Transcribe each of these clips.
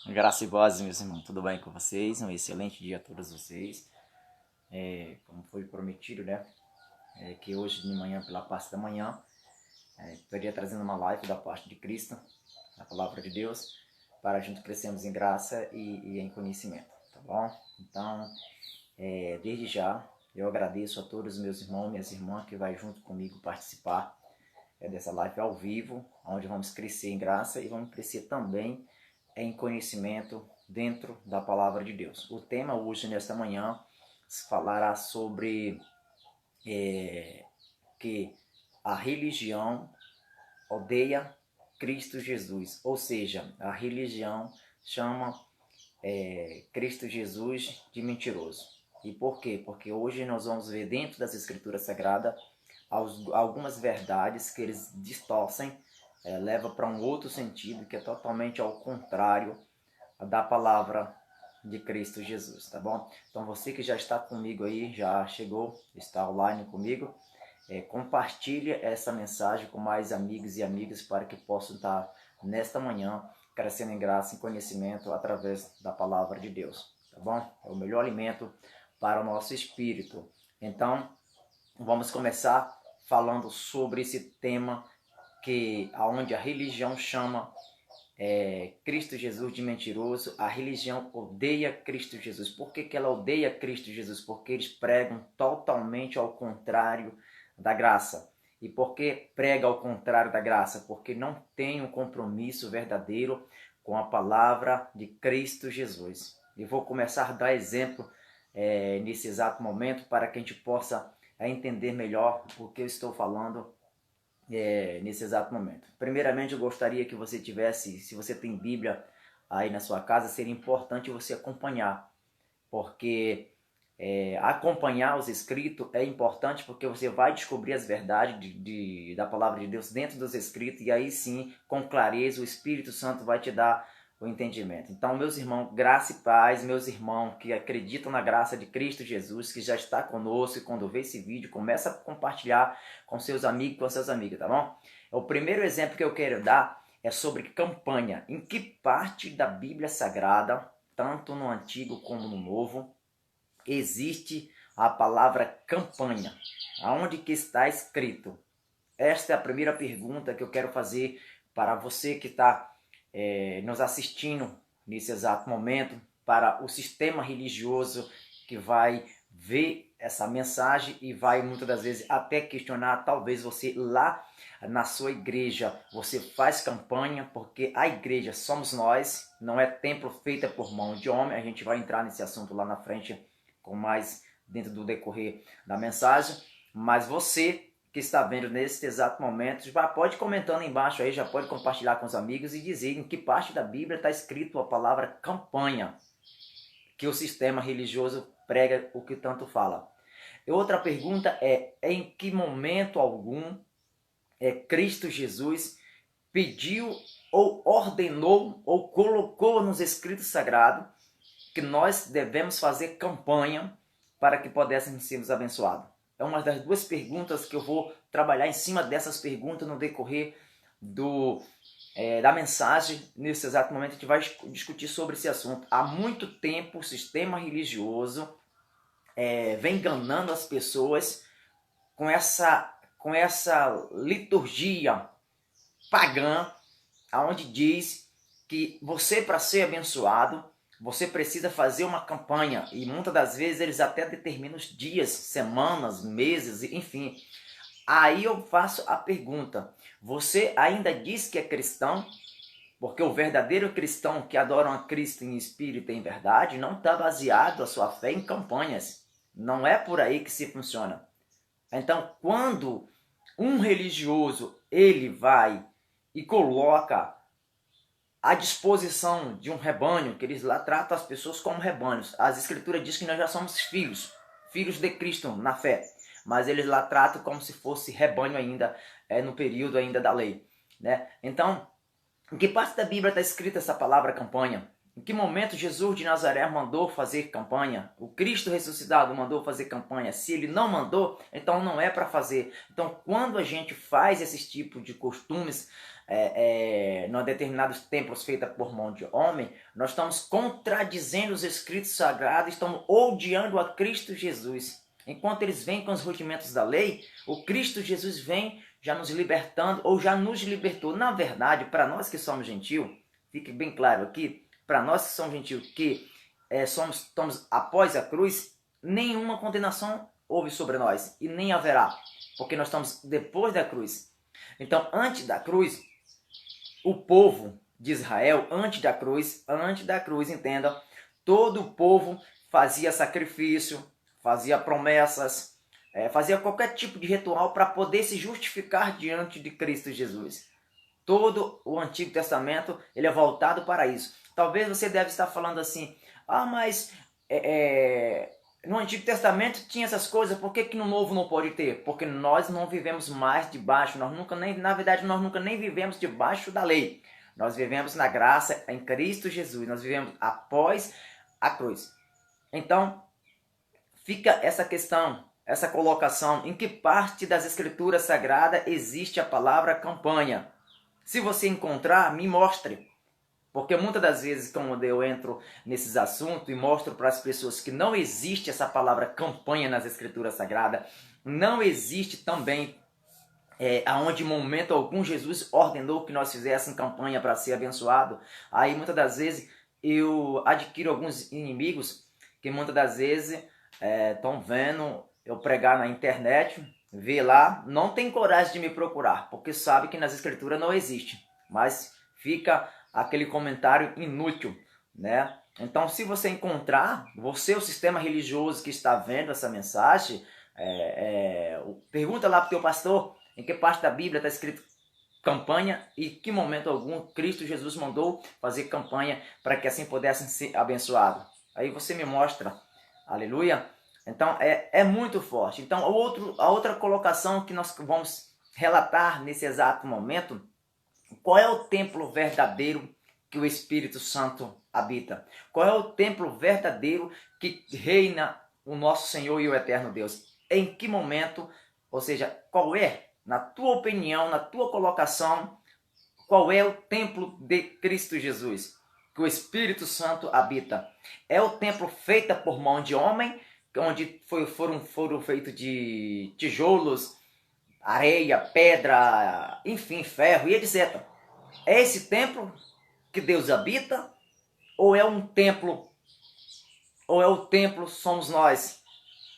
Graça e paz, meus irmãos, tudo bem com vocês? Um excelente dia a todos vocês. Como foi prometido, né? Que hoje de manhã, pela parte da manhã, estaria trazendo uma live da parte de Cristo, a palavra de Deus, para juntos crescermos em graça e em conhecimento, tá bom? Então, desde já, eu agradeço a todos os meus irmãos e minhas irmãs que vai junto comigo participar dessa live ao vivo, onde vamos crescer em graça e vamos crescer também em conhecimento dentro da palavra de Deus. O tema hoje, nesta manhã, falará sobre que a religião odeia Cristo Jesus, ou seja, a religião chama Cristo Jesus de mentiroso. E por quê? Porque hoje nós vamos ver dentro das Escrituras Sagradas algumas verdades que eles distorcem, leva para um outro sentido que é totalmente ao contrário da palavra de Cristo Jesus, tá bom? Então você que já está comigo aí, já chegou, está online comigo, compartilhe essa mensagem com mais amigos e amigas para que possam estar nesta manhã crescendo em graça e conhecimento através da palavra de Deus, tá bom? É o melhor alimento para o nosso espírito. Então, vamos começar falando sobre esse tema que aonde a religião chama Cristo Jesus de mentiroso. A religião odeia Cristo Jesus. Por que ela odeia Cristo Jesus? Porque eles pregam totalmente ao contrário da graça. E por que prega ao contrário da graça? Porque não tem um compromisso verdadeiro com a palavra de Cristo Jesus. E vou começar a dar exemplo nesse exato momento para que a gente possa entender melhor o que eu estou falando nesse exato momento. Primeiramente, eu gostaria que você tivesse, se você tem Bíblia aí na sua casa, seria importante você acompanhar, porque acompanhar os escritos é importante porque você vai descobrir as verdades da palavra de Deus dentro dos escritos e aí sim, com clareza, o Espírito Santo vai te dar o entendimento. Então, meus irmãos, graça e paz, meus irmãos que acreditam na graça de Cristo Jesus, que já está conosco, e quando vê esse vídeo, começa a compartilhar com seus amigos e com suas amigas, tá bom? O primeiro exemplo que eu quero dar é sobre campanha. Em que parte da Bíblia Sagrada, tanto no Antigo como no Novo, existe a palavra campanha? Aonde que está escrito? Esta é a primeira pergunta que eu quero fazer para você que está nos assistindo nesse exato momento, para o sistema religioso que vai ver essa mensagem e vai muitas das vezes até questionar, talvez você lá na sua igreja, você faz campanha, porque a igreja somos nós, não é templo feito por mão de homem. A gente vai entrar nesse assunto lá na frente com mais dentro do decorrer da mensagem, mas você que está vendo nesse exato momento, já pode comentando aí embaixo aí, já pode compartilhar com os amigos e dizer em que parte da Bíblia está escrito a palavra campanha, que o sistema religioso prega o que tanto fala. E outra pergunta é em que momento algum Cristo Jesus pediu ou ordenou ou colocou nos escritos sagrados que nós devemos fazer campanha para que pudéssemos sermos abençoados? É uma das duas perguntas que eu vou trabalhar em cima dessas perguntas no decorrer da mensagem. Nesse exato momento a gente vai discutir sobre esse assunto. Há muito tempo o sistema religioso vem enganando as pessoas com essa liturgia pagã, onde diz que você, para ser abençoado, você precisa fazer uma campanha, e muitas das vezes eles até determinam os dias, semanas, meses, enfim. Aí eu faço a pergunta: você ainda diz que é cristão? Porque o verdadeiro cristão que adora a Cristo em espírito e em verdade não está baseado a sua fé em campanhas. Não é por aí que se funciona. Então, quando um religioso ele vai e coloca à disposição de um rebanho, que eles lá tratam as pessoas como rebanhos. As escrituras dizem que nós já somos filhos, filhos de Cristo na fé, mas eles lá tratam como se fosse rebanho ainda, no período ainda da lei, né? Então, em que parte da Bíblia está escrita essa palavra campanha? Em que momento Jesus de Nazaré mandou fazer campanha? O Cristo ressuscitado mandou fazer campanha? Se ele não mandou, então não é para fazer. Então, quando a gente faz esse tipo de costumes em determinados templos feitos por mão de homem, nós estamos contradizendo os escritos sagrados, estamos odiando a Cristo Jesus. Enquanto eles vêm com os rudimentos da lei, o Cristo Jesus vem já nos libertando, ou já nos libertou. Na verdade, para nós que somos gentios, fique bem claro aqui, para nós que somos gentios, que estamos após a cruz, nenhuma condenação houve sobre nós, e nem haverá, porque nós estamos depois da cruz. Então, antes da cruz, o povo de Israel, antes da cruz, entenda, todo o povo fazia sacrifício, fazia promessas, fazia qualquer tipo de ritual para poder se justificar diante de Cristo Jesus. Todo o Antigo Testamento ele é voltado para isso. Talvez você deve estar falando assim, mas no Antigo Testamento tinha essas coisas, por que no Novo não pode ter? Porque nós não vivemos mais debaixo, nós nunca nem vivemos debaixo da lei. Nós vivemos na graça em Cristo Jesus, nós vivemos após a cruz. Então, fica essa questão, essa colocação, em que parte das Escrituras Sagradas existe a palavra campanha? Se você encontrar, me mostre. Porque muitas das vezes, quando eu entro nesses assuntos e mostro para as pessoas que não existe essa palavra campanha nas Escrituras Sagradas, não existe também aonde em momento algum Jesus ordenou que nós fizéssemos campanha para ser abençoado. Aí muitas das vezes eu adquiro alguns inimigos que muitas das vezes estão vendo eu pregar na internet, vê lá, não tem coragem de me procurar, porque sabe que nas Escrituras não existe, mas fica aquele comentário inútil, né? Então, se você encontrar, você, o sistema religioso que está vendo essa mensagem, pergunta lá para o teu pastor em que parte da Bíblia está escrito campanha e que momento algum Cristo Jesus mandou fazer campanha para que assim pudessem ser abençoados. Aí você me mostra, aleluia. Então, é muito forte. Então, a outra colocação que nós vamos relatar nesse exato momento, qual é o templo verdadeiro que o Espírito Santo habita? Qual é o templo verdadeiro que reina o nosso Senhor e o eterno Deus? Em que momento, ou seja, qual é, na tua opinião, na tua colocação, qual é o templo de Cristo Jesus que o Espírito Santo habita? É o templo feito por mão de homem, onde foram feitos de tijolos, areia, pedra, enfim, ferro e etc. É esse templo que Deus habita? Ou é um templo, ou é o templo somos nós,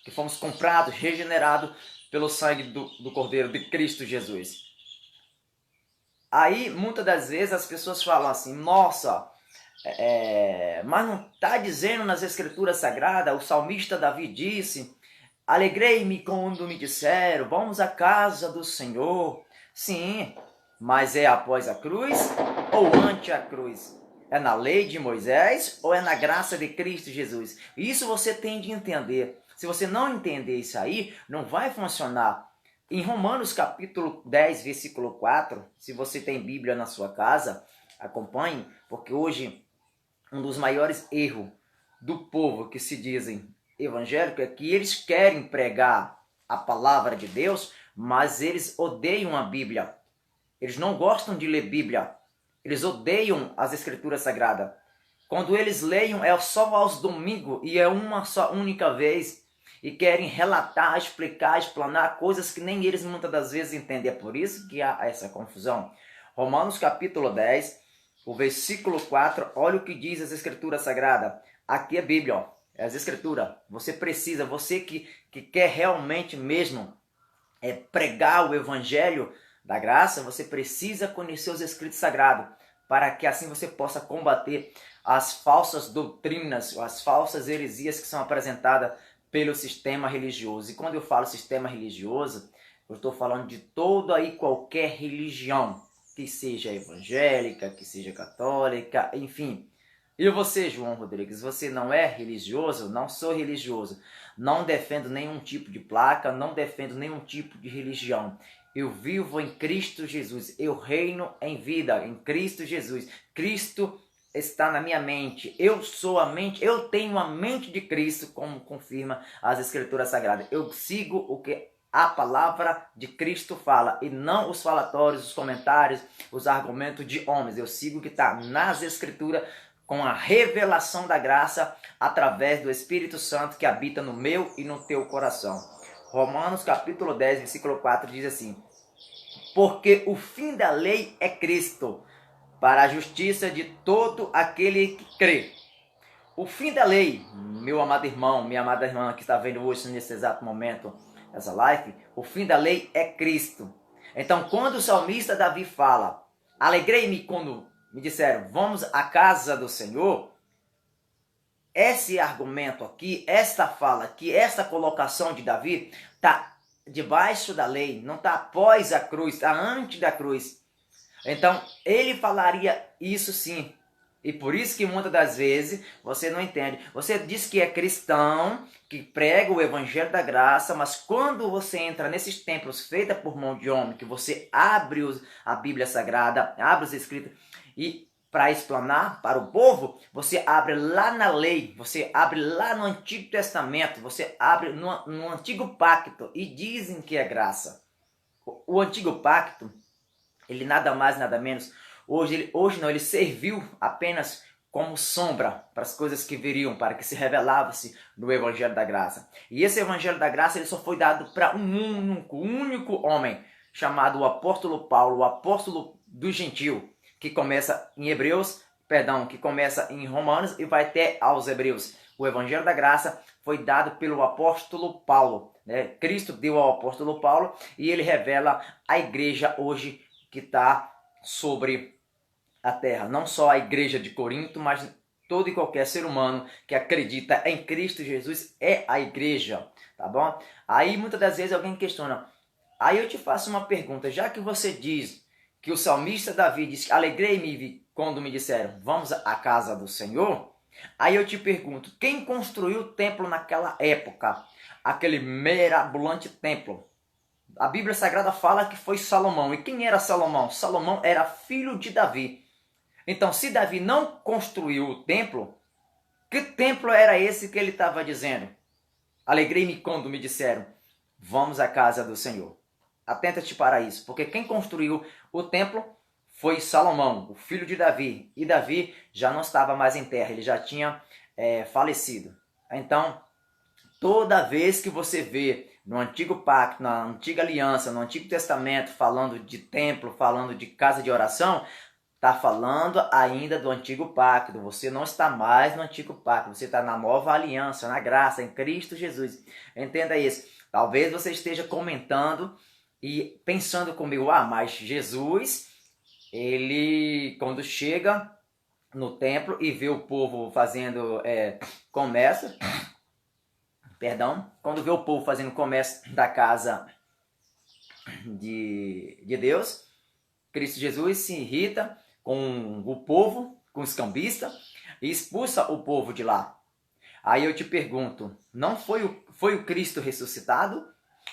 que fomos comprados, regenerados pelo sangue do Cordeiro de Cristo Jesus? Aí, muitas das vezes, as pessoas falam assim, nossa, mas não está dizendo nas Escrituras Sagradas, o salmista Davi disse, alegrei-me quando me disseram, vamos à casa do Senhor. Sim, mas é após a cruz ou ante a cruz? É na lei de Moisés ou é na graça de Cristo Jesus? Isso você tem de entender. Se você não entender isso aí, não vai funcionar. Em Romanos capítulo 10, versículo 4, se você tem Bíblia na sua casa, acompanhe, porque hoje um dos maiores erros do povo que se dizem evangélico é que eles querem pregar a palavra de Deus, mas eles odeiam a Bíblia. Eles não gostam de ler Bíblia. Eles odeiam as Escrituras Sagradas. Quando eles leiam é só aos domingos e é uma só única vez. E querem relatar, explicar, explanar coisas que nem eles muitas das vezes entendem. É por isso que há essa confusão. Romanos capítulo 10, o versículo 4, olha o que diz as Escrituras Sagradas. Aqui é Bíblia, ó, é as Escrituras. Você precisa, você que quer realmente mesmo pregar o Evangelho da graça, você precisa conhecer os Escritos Sagrados, para que assim você possa combater as falsas doutrinas, as falsas heresias que são apresentadas pelo sistema religioso. E quando eu falo sistema religioso, eu estou falando de toda e qualquer religião, que seja evangélica, que seja católica, enfim. E você, João Rodrigues, você não é religioso? Não sou religioso. Não defendo nenhum tipo de placa, não defendo nenhum tipo de religião. Eu vivo em Cristo Jesus. Eu reino em vida em Cristo Jesus. Cristo está na minha mente. Eu sou a mente, eu tenho a mente de Cristo, como confirma as Escrituras Sagradas. Eu sigo o que a palavra de Cristo fala, e não os falatórios, os comentários, os argumentos de homens. Eu sigo o que está nas Escrituras, com a revelação da graça, através do Espírito Santo que habita no meu e no teu coração. Romanos capítulo 10, versículo 4 diz assim: porque o fim da lei é Cristo, para a justiça de todo aquele que crê. O fim da lei, meu amado irmão, minha amada irmã que está vendo hoje, nesse exato momento, essa live, o fim da lei é Cristo. Então, quando o salmista Davi fala, alegrei-me quando me disseram, vamos à casa do Senhor, esse argumento aqui, esta fala aqui, esta colocação de Davi, está debaixo da lei, não está após a cruz, está antes da cruz. Então, ele falaria isso sim. E por isso que muitas das vezes você não entende. Você diz que é cristão, que prega o evangelho da graça, mas quando você entra nesses templos feitos por mão de homem, que você abre a Bíblia Sagrada, abre os escritos, e para explanar para o povo, você abre lá na lei, você abre lá no Antigo Testamento, você abre no Antigo Pacto, e dizem que é graça. O Antigo Pacto, ele nada mais, nada menos, hoje não, ele serviu apenas como sombra para as coisas que viriam, para que se revelasse no Evangelho da Graça. E esse Evangelho da Graça ele só foi dado para um único homem, chamado o apóstolo Paulo, o apóstolo do gentil, que começa em que começa em Romanos e vai até aos Hebreus. O Evangelho da Graça foi dado pelo apóstolo Paulo, né? Cristo deu ao apóstolo Paulo e ele revela a igreja hoje que está sobre a terra. Não só a igreja de Corinto, mas todo e qualquer ser humano que acredita em Cristo Jesus é a igreja, tá bom? Aí muitas das vezes alguém questiona, aí eu te faço uma pergunta, já que você diz que o salmista Davi disse, alegrei-me quando me disseram, vamos à casa do Senhor, aí eu te pergunto, quem construiu o templo naquela época? Aquele mirabolante templo. A Bíblia Sagrada fala que foi Salomão. E quem era Salomão? Salomão era filho de Davi. Então, se Davi não construiu o templo, que templo era esse que ele estava dizendo? Alegrei-me quando me disseram, vamos à casa do Senhor. Atenta-te para isso, porque quem construiu o templo foi Salomão, o filho de Davi. E Davi já não estava mais em terra, ele já tinha falecido. Então, toda vez que você vê no Antigo Pacto, na Antiga Aliança, no Antigo Testamento, falando de templo, falando de casa de oração, está falando ainda do Antigo Pacto. Você não está mais no Antigo Pacto, você está na Nova Aliança, na graça, em Cristo Jesus. Entenda isso. Talvez você esteja comentando e pensando comigo, mas Jesus, ele quando chega no templo e vê o povo fazendo comércio, quando vê o povo fazendo comércio da casa de Deus, Cristo Jesus se irrita com o povo, com os cambistas, e expulsa o povo de lá. Aí eu te pergunto, não foi o Cristo ressuscitado?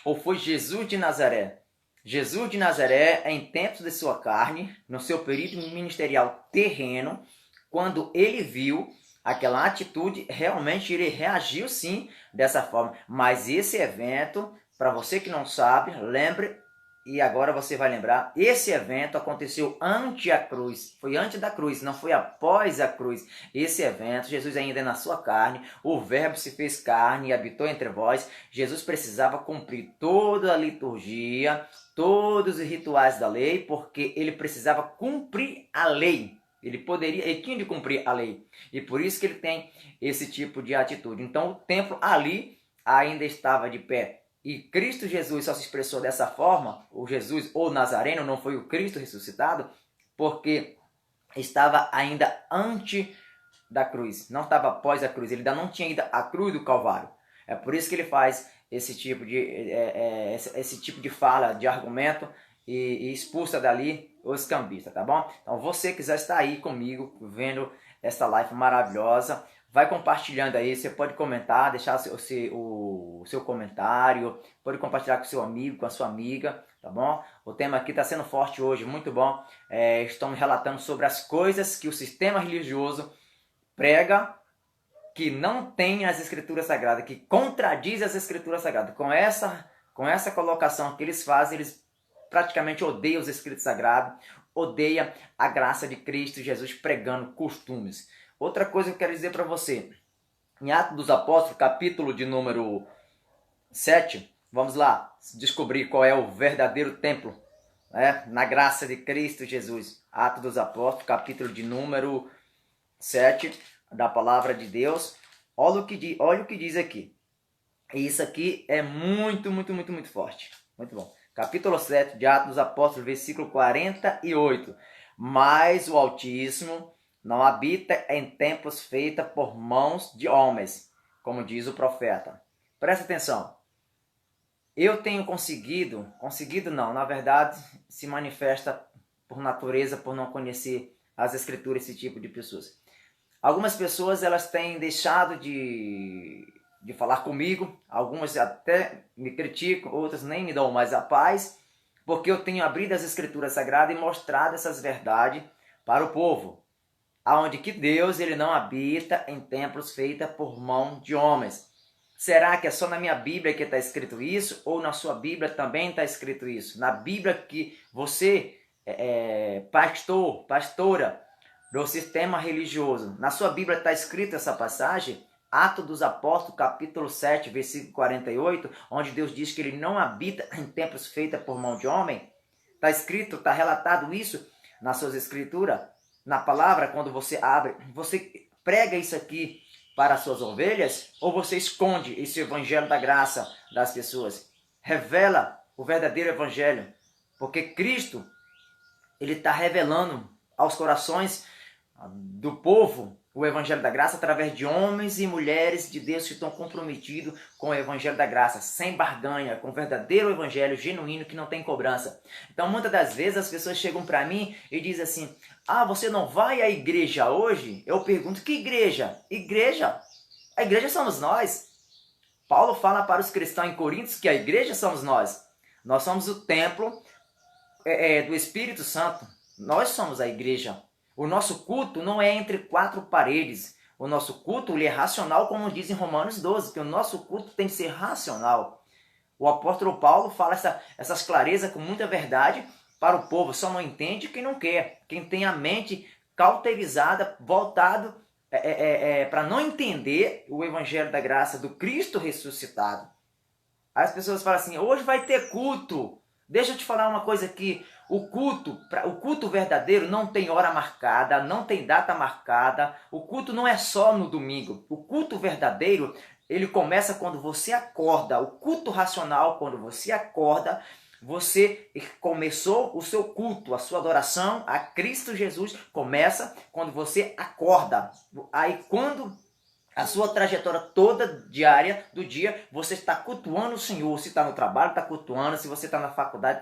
Ou foi Jesus de Nazaré? Jesus de Nazaré, em tempos de sua carne, no seu período ministerial terreno, quando ele viu aquela atitude, realmente ele reagiu sim dessa forma. Mas esse evento, para você que não sabe, lembre, e agora você vai lembrar, esse evento aconteceu ante a cruz. Foi antes da cruz, não foi após a cruz. Esse evento, Jesus ainda é na sua carne, o verbo se fez carne e habitou entre vós. Jesus precisava cumprir toda a liturgia, todos os rituais da lei, porque ele precisava cumprir a lei. Ele tinha de cumprir a lei. E por isso que ele tem esse tipo de atitude. Então o templo ali ainda estava de pé. E Cristo Jesus só se expressou dessa forma, o Jesus ou Nazareno, não foi o Cristo ressuscitado, porque estava ainda antes da cruz, não estava após a cruz, ele ainda não tinha ido à cruz do Calvário. É por isso que ele faz esse tipo de fala, de argumento, e expulsa dali os cambistas, tá bom? Então você que já está aí comigo, vendo essa live maravilhosa, vai compartilhando aí, você pode comentar, deixar o seu comentário, pode compartilhar com seu amigo, com a sua amiga, tá bom? O tema aqui está sendo forte hoje, muito bom. Estamos relatando sobre as coisas que o sistema religioso prega, que não tem as Escrituras Sagradas, que contradiz as Escrituras Sagradas. Com essa Com essa colocação que eles fazem, eles praticamente odeiam os escritos sagrados, odeiam a graça de Cristo Jesus pregando costumes. Outra coisa que eu quero dizer para você, em Atos dos Apóstolos, capítulo de número 7, vamos lá descobrir qual é o verdadeiro templo, né, na graça de Cristo Jesus. Atos dos Apóstolos, capítulo de número 7, da palavra de Deus. Olha o que diz aqui. E isso aqui é muito forte. Muito bom. Capítulo 7 de Atos dos Apóstolos, versículo 48. Mas o Altíssimo não habita em templos feitos por mãos de homens, como diz o profeta. Presta atenção. Eu tenho conseguido não, na verdade, se manifesta por natureza, por não conhecer as escrituras, esse tipo de pessoas. Algumas pessoas, elas têm deixado de falar comigo, algumas até me criticam, outras nem me dão mais a paz, porque eu tenho abrido as escrituras sagradas e mostrado essas verdades para o povo. Aonde que Deus, ele não habita em templos feitos por mão de homens. Será que é só na minha Bíblia que está escrito isso? Ou na sua Bíblia também está escrito isso? Na Bíblia que você, pastora do sistema religioso, na sua Bíblia está escrito essa passagem? Atos dos Apóstolos, capítulo 7, versículo 48, onde Deus diz que ele não habita em templos feitos por mão de homem? Está escrito, está relatado isso nas suas escrituras? Na palavra, quando você abre, você prega isso aqui para as suas ovelhas, ou você esconde esse evangelho da graça das pessoas? Revela o verdadeiro evangelho, porque Cristo, ele está revelando aos corações do povo o evangelho da graça através de homens e mulheres de Deus que estão comprometidos com o evangelho da graça, sem barganha, com o verdadeiro evangelho genuíno que não tem cobrança. Então, muitas das vezes as pessoas chegam para mim e dizem assim: ah, você não vai à igreja hoje? Eu pergunto: que igreja? Igreja? A igreja somos nós. Paulo fala para os cristãos em Coríntios que a igreja somos nós. Nós somos o templo do Espírito Santo. Nós somos a igreja. O nosso culto não é entre quatro paredes. O nosso culto ele é racional, como diz em Romanos 12, que o nosso culto tem que ser racional. O apóstolo Paulo fala essas clarezas com muita verdade para o povo. Só não entende quem não quer. Quem tem a mente cauterizada, voltado para não entender o evangelho da graça do Cristo ressuscitado. Aí as pessoas falam assim: hoje vai ter culto. Deixa eu te falar uma coisa aqui. O culto verdadeiro não tem hora marcada, não tem data marcada. O culto não é só no domingo. O culto verdadeiro, ele começa quando você acorda. O culto racional, quando você acorda, você começou o seu culto, a sua adoração a Cristo Jesus começa quando você acorda. Aí quando a sua trajetória toda diária do dia, você está cultuando o Senhor. Se está no trabalho, está cultuando. Se você está na faculdade,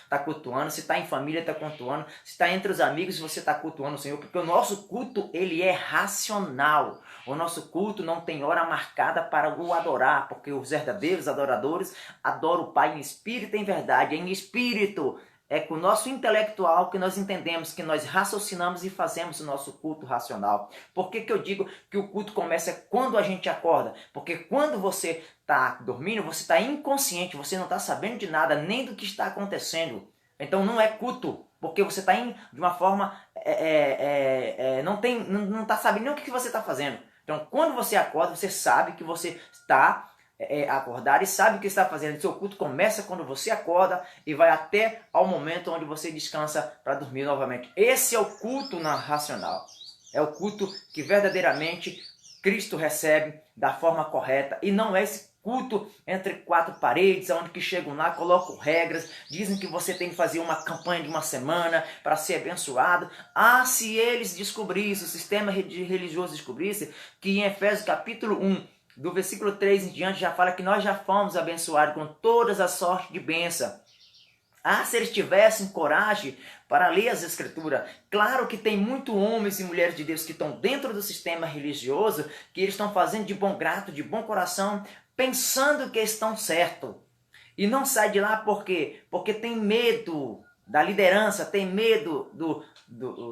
está cultuando. Se está em família, está cultuando. Se está entre os amigos, você está cultuando o Senhor. Porque o nosso culto, ele é racional. O nosso culto não tem hora marcada para o adorar. Porque os verdadeiros adoradores adoram o Pai em espírito e em verdade. Em espírito. É com o nosso intelectual que nós entendemos, que nós raciocinamos e fazemos o nosso culto racional. Por que eu digo que o culto começa quando a gente acorda? Porque quando você está dormindo, você está inconsciente, você não está sabendo de nada, nem do que está acontecendo. Então não é culto, porque você está de uma forma, não está sabendo nem o que você está fazendo. Então quando você acorda, você sabe que você está acordar e sabe o que está fazendo. Seu culto começa quando você acorda e vai até ao momento onde você descansa para dormir novamente. Esse é o culto racional. É o culto que verdadeiramente Cristo recebe da forma correta e não é esse culto entre quatro paredes, onde que chegam lá, colocam regras, dizem que você tem que fazer uma campanha de uma semana para ser abençoado. Ah, se eles descobrissem, o sistema religioso descobrisse que em Efésios capítulo 1, do versículo 3 em diante, já fala que nós já fomos abençoados com todas as sortes de bênção. Ah, se eles tivessem coragem para ler as escrituras. Claro que tem muitos homens e mulheres de Deus que estão dentro do sistema religioso, que eles estão fazendo de bom grado, de bom coração, pensando que estão certos. E não sai de lá por quê? Porque tem medo da liderança, tem medo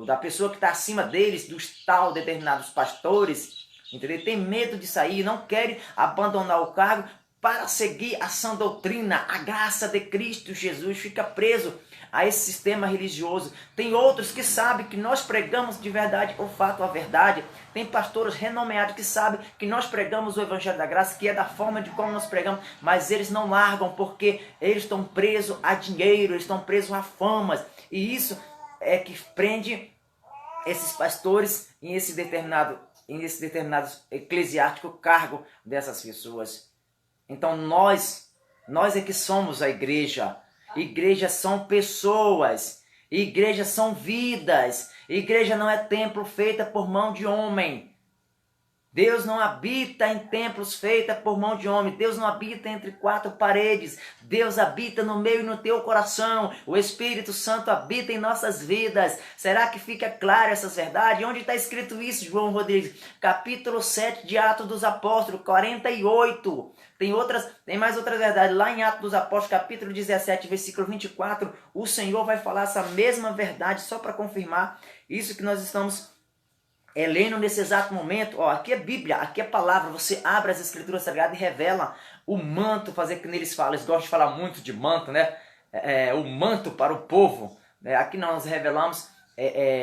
da pessoa que está acima deles, dos tal determinados pastores. Entendeu? Tem medo de sair, não querem abandonar o cargo para seguir a sã doutrina, a graça de Cristo Jesus, fica preso a esse sistema religioso. Tem outros que sabem que nós pregamos de verdade o fato, a verdade. Tem pastores renomeados que sabem que nós pregamos o Evangelho da Graça, que é da forma de como nós pregamos, mas eles não largam porque eles estão presos a dinheiro, eles estão presos a famas. E isso é que prende esses pastores em esse determinado eclesiástico cargo dessas pessoas. Então nós é que somos a igreja. Igrejas são pessoas, igrejas são vidas, igreja não é templo feita por mão de homem. Deus não habita em templos feitos por mão de homem. Deus não habita entre quatro paredes. Deus habita no meio e no teu coração. O Espírito Santo habita em nossas vidas. Será que fica claro essas verdades? Onde está escrito isso, João Rodrigues? Capítulo 7 de Atos dos Apóstolos, 48. Tem mais outras verdades. Lá em Atos dos Apóstolos, capítulo 17, versículo 24, o Senhor vai falar essa mesma verdade, só para confirmar isso que nós estamos lendo nesse exato momento. Aqui é Bíblia, aqui é palavra. Você abre as Escrituras Sagradas e revela o manto, fazer que neles fala. Eles gostam de falar muito de manto, né? O manto para o povo. Aqui nós revelamos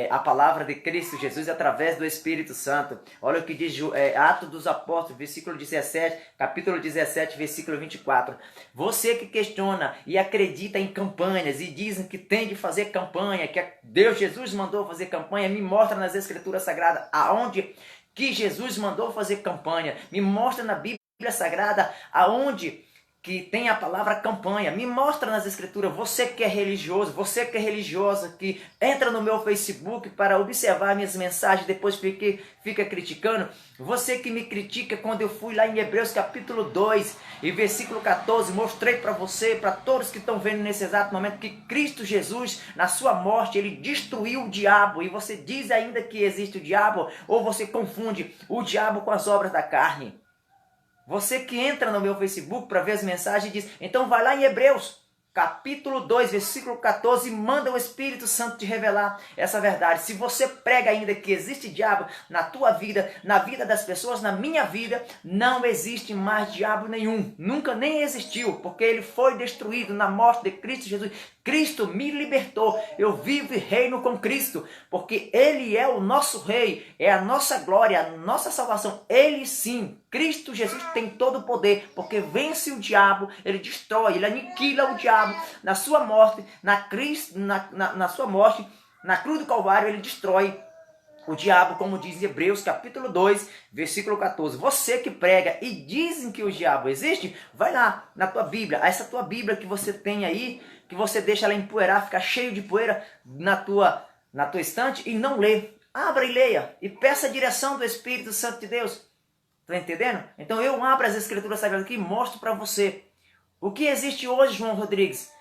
a palavra de Cristo Jesus através do Espírito Santo. Olha o que diz Atos dos Apóstolos, versículo 17, capítulo 17, versículo 24. Você que questiona e acredita em campanhas e dizem que tem de fazer campanha, que Deus Jesus mandou fazer campanha, me mostra nas Escrituras Sagradas aonde que Jesus mandou fazer campanha. Me mostra na Bíblia Sagrada aonde que tem a palavra campanha. Me mostra nas Escrituras. Você que é religioso, você que é religiosa, que entra no meu Facebook para observar minhas mensagens, depois fica criticando. Você que me critica quando eu fui lá em Hebreus capítulo 2 e versículo 14, mostrei para você, para todos que estão vendo nesse exato momento, que Cristo Jesus, na sua morte, ele destruiu o diabo. E você diz ainda que existe o diabo, ou você confunde o diabo com as obras da carne. Você que entra no meu Facebook para ver as mensagens diz, então vai lá em Hebreus, capítulo 2, versículo 14, e manda o Espírito Santo te revelar essa verdade. Se você prega ainda que existe diabo na tua vida, na vida das pessoas, na minha vida, não existe mais diabo nenhum. Nunca nem existiu, porque ele foi destruído na morte de Cristo Jesus. Cristo me libertou, eu vivo e reino com Cristo, porque Ele é o nosso Rei, é a nossa glória, a nossa salvação. Ele sim, Cristo Jesus tem todo o poder, porque vence o diabo, Ele destrói, Ele aniquila o diabo na sua morte, na sua morte, na cruz do Calvário, Ele destrói o diabo, como diz em Hebreus capítulo 2, versículo 14. Você que prega e dizem que o diabo existe, vai lá na tua Bíblia, essa tua Bíblia que você tem aí, que você deixa ela empoeirar, ficar cheio de poeira na tua estante e não lê. Abra e leia e peça a direção do Espírito Santo de Deus. Está entendendo? Então eu abro as Escrituras Sagradas aqui e mostro para você o que existe hoje, João Rodrigues.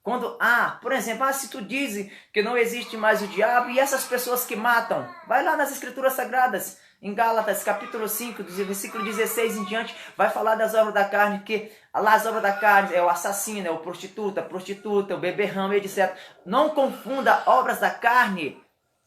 Quando, por exemplo, se tu dizes que não existe mais o diabo e essas pessoas que matam, vai lá nas Escrituras Sagradas, em Gálatas, capítulo 5, do versículo 16 em diante, vai falar das obras da carne, que lá as obras da carne é o assassino, é o prostituta, o beberrão, etc. Não confunda obras da carne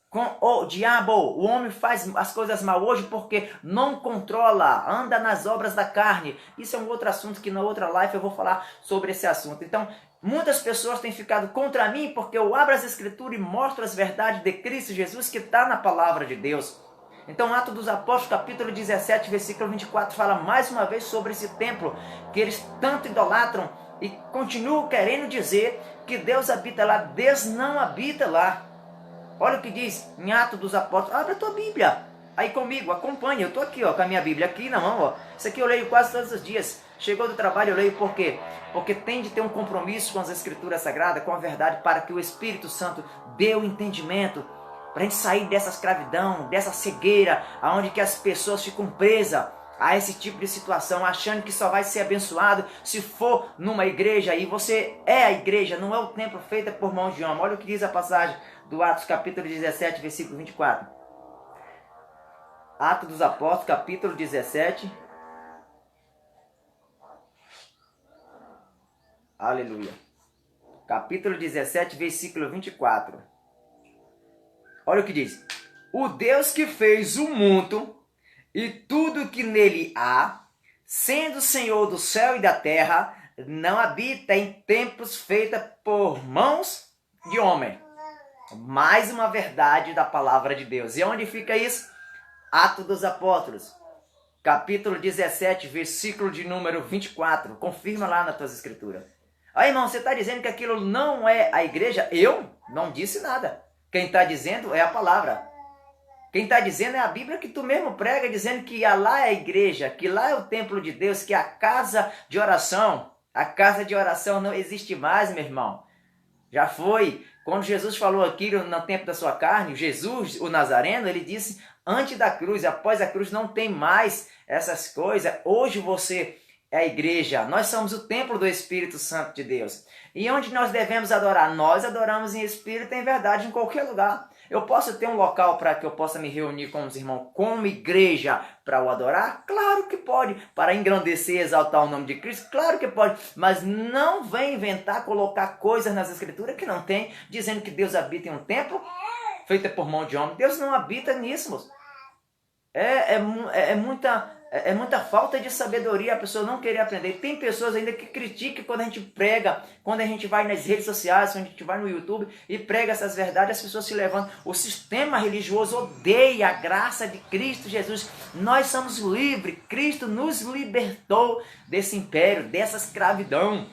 com o diabo. O homem faz as coisas mal hoje porque não controla, anda nas obras da carne. Isso é um outro assunto que na outra live eu vou falar sobre esse assunto. Então, muitas pessoas têm ficado contra mim porque eu abro as Escrituras e mostro as verdades de Cristo Jesus que está na palavra de Deus. Então, Atos dos Apóstolos, capítulo 17, versículo 24, fala mais uma vez sobre esse templo que eles tanto idolatram e continuam querendo dizer que Deus habita lá. Deus não habita lá. Olha o que diz em Atos dos Apóstolos. Abre a tua Bíblia aí comigo, acompanha. Eu estou aqui com a minha Bíblia aqui na mão. Isso aqui eu leio quase todos os dias. Chegou do trabalho, eu leio por quê? Porque tem de ter um compromisso com as Escrituras Sagradas, com a verdade, para que o Espírito Santo dê o entendimento, para a gente sair dessa escravidão, dessa cegueira, onde que as pessoas ficam presas a esse tipo de situação, achando que só vai ser abençoado se for numa igreja, e você é a igreja, não é o templo feito por mãos de homem. Olha o que diz a passagem do Atos capítulo 17, versículo 24. Atos dos Apóstolos, capítulo 17. Aleluia. Capítulo 17, versículo 24. Olha o que diz. O Deus que fez o mundo e tudo que nele há, sendo Senhor do céu e da terra, não habita em templos feitos por mãos de homem. Mais uma verdade da palavra de Deus. E onde fica isso? Atos dos Apóstolos, capítulo 17, versículo de número 24. Confirma lá nas tuas escrituras. Aí, irmão, você está dizendo que aquilo não é a igreja? Eu não disse nada. Quem está dizendo é a palavra. Quem está dizendo é a Bíblia que tu mesmo prega, dizendo que lá é a igreja, que lá é o templo de Deus, que a casa de oração. A casa de oração não existe mais, meu irmão. Já foi. Quando Jesus falou aquilo no tempo da sua carne, Jesus, o Nazareno, ele disse antes da cruz, após a cruz não tem mais essas coisas. Hoje você é a igreja, nós somos o templo do Espírito Santo de Deus. E onde nós devemos adorar? Nós adoramos em espírito e em verdade em qualquer lugar. Eu posso ter um local para que eu possa me reunir com os irmãos como igreja para o adorar? Claro que pode. Para engrandecer e exaltar o nome de Cristo? Claro que pode. Mas não vem inventar, colocar coisas nas escrituras que não tem, dizendo que Deus habita em um templo feito por mão de homem. Deus não habita nisso, moço. É muita falta de sabedoria a pessoa não querer aprender. Tem pessoas ainda que criticam quando a gente prega, quando a gente vai nas redes sociais, quando a gente vai no YouTube e prega essas verdades, as pessoas se levantam. O sistema religioso odeia a graça de Cristo Jesus. Nós somos livres. Cristo nos libertou desse império, dessa escravidão.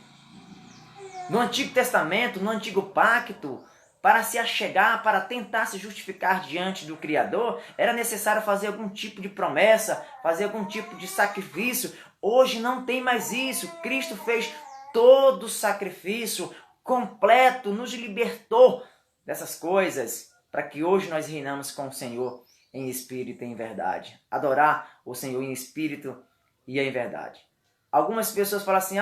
No Antigo Testamento, no Antigo Pacto, para se achegar, para tentar se justificar diante do Criador, era necessário fazer algum tipo de promessa, fazer algum tipo de sacrifício. Hoje não tem mais isso. Cristo fez todo o sacrifício completo, nos libertou dessas coisas, para que hoje nós reinamos com o Senhor em espírito e em verdade. Adorar o Senhor em espírito e em verdade. Algumas pessoas falam assim,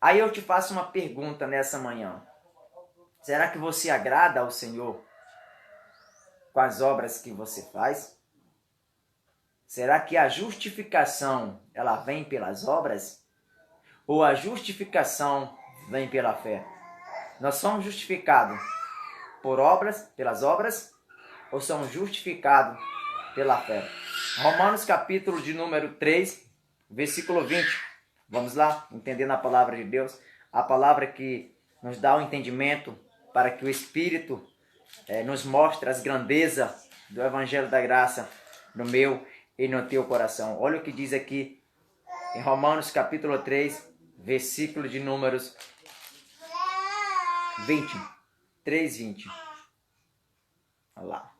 aí eu te faço uma pergunta nessa manhã. Será que você agrada ao Senhor com as obras que você faz? Será que a justificação ela vem pelas obras? Ou a justificação vem pela fé? Nós somos justificados por obras, pelas obras, ou somos justificados pela fé? Romanos capítulo de número 3, versículo 20. Vamos lá, entendendo a palavra de Deus. A palavra que nos dá o entendimento para que o Espírito nos mostre as grandezas do Evangelho da Graça no meu e no teu coração. Olha o que diz aqui em Romanos capítulo 3, versículo de números 20. 3, 20. Olha lá.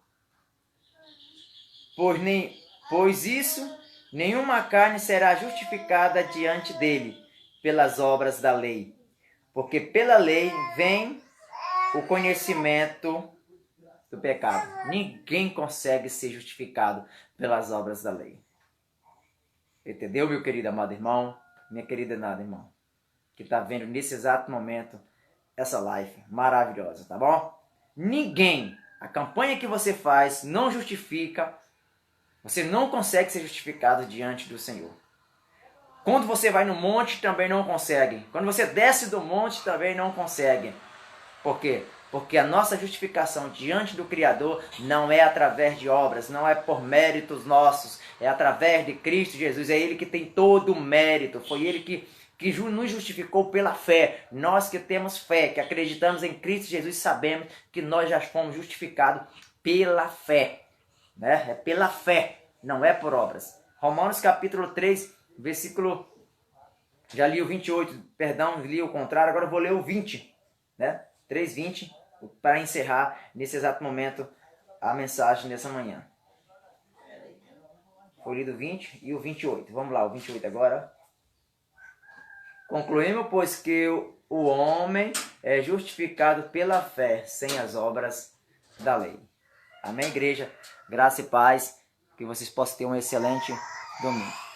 Pois isso, nenhuma carne será justificada diante dele pelas obras da lei. Porque pela lei vem o conhecimento do pecado. Ninguém consegue ser justificado pelas obras da lei. Entendeu, meu querido amado irmão? Minha querida amada irmã, que está vendo nesse exato momento essa live maravilhosa, tá bom? Ninguém, a campanha que você faz não justifica, você não consegue ser justificado diante do Senhor. Quando você vai no monte, também não consegue. Quando você desce do monte, também não consegue. Por quê? Porque a nossa justificação diante do Criador não é através de obras, não é por méritos nossos, é através de Cristo Jesus. É Ele que tem todo o mérito, foi Ele que nos justificou pela fé. Nós que temos fé, que acreditamos em Cristo Jesus, sabemos que nós já fomos justificados pela fé. Né? É pela fé, não é por obras. Romanos capítulo 3, versículo... Já li o 28, perdão, li o contrário, agora eu vou ler o 20, né? 3:20, para encerrar nesse exato momento a mensagem dessa manhã. Foi lido o 20 e o 28. Vamos lá, o 28 agora. Concluímos, pois que o homem é justificado pela fé, sem as obras da lei. Amém, igreja? Graça e paz. Que vocês possam ter um excelente domingo.